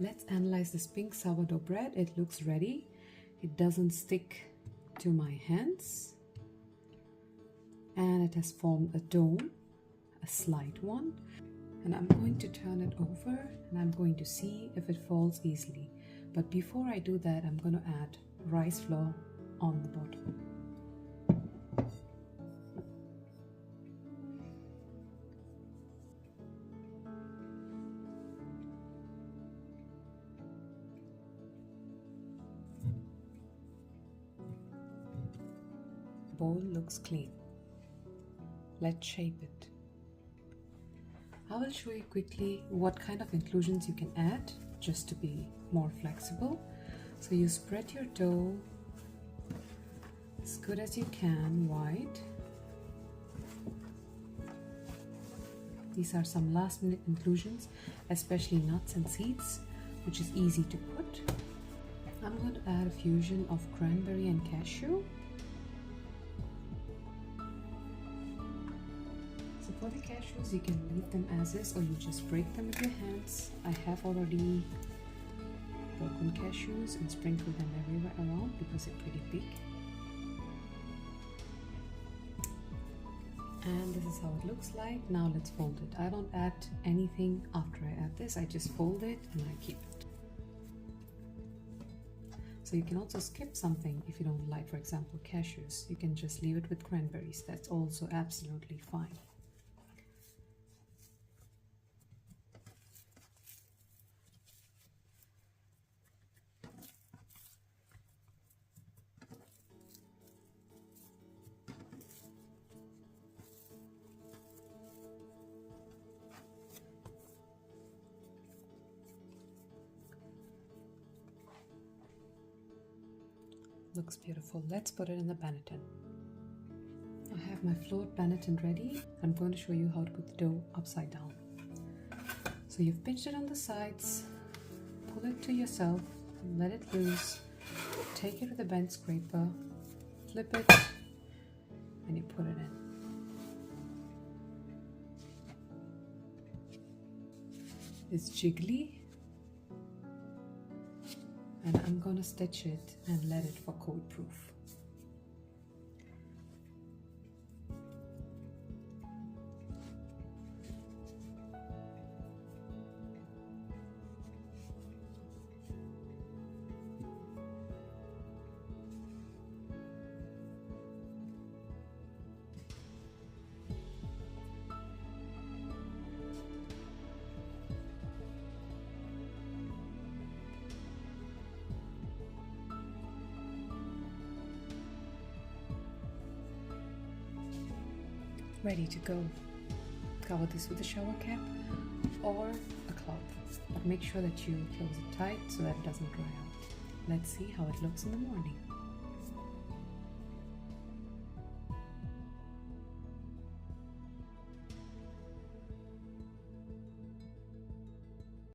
Let's analyze this pink sourdough bread. It looks ready. It doesn't stick to my hands. And it has formed a dome, a slight one. And I'm going to turn it over and I'm going to see if it falls easily. But before I do that, I'm going to add rice flour on the bottom. Bowl looks clean. Let's shape it. I will show you quickly what kind of inclusions you can add just to be more flexible. So you spread your dough as good as you can wide. These are some last minute inclusions, especially nuts and seeds, which is easy to put. I'm going to add a fusion of cranberry and cashew. For the cashews, you can leave them as is or you just break them with your hands. I have already broken cashews and sprinkled them everywhere around because they're pretty big. And this is how it looks like. Now let's fold it. I don't add anything after I add this. I just fold it and I keep it. So you can also skip something if you don't like, for example, cashews. You can just leave it with cranberries. That's also absolutely fine. Looks beautiful. Let's put it in the banneton. I have my float banneton ready. I'm going to show you how to put the dough upside down. So you've pinched it on the sides, pull it to yourself, let it loose, take it with a bench scraper, flip it, and you put it in. It's jiggly. And I'm gonna stitch it and let it for cold proof. Ready to go. Cover this with a shower cap or a cloth, but make sure that you close it tight so that it doesn't dry out. Let's see how it looks in the morning.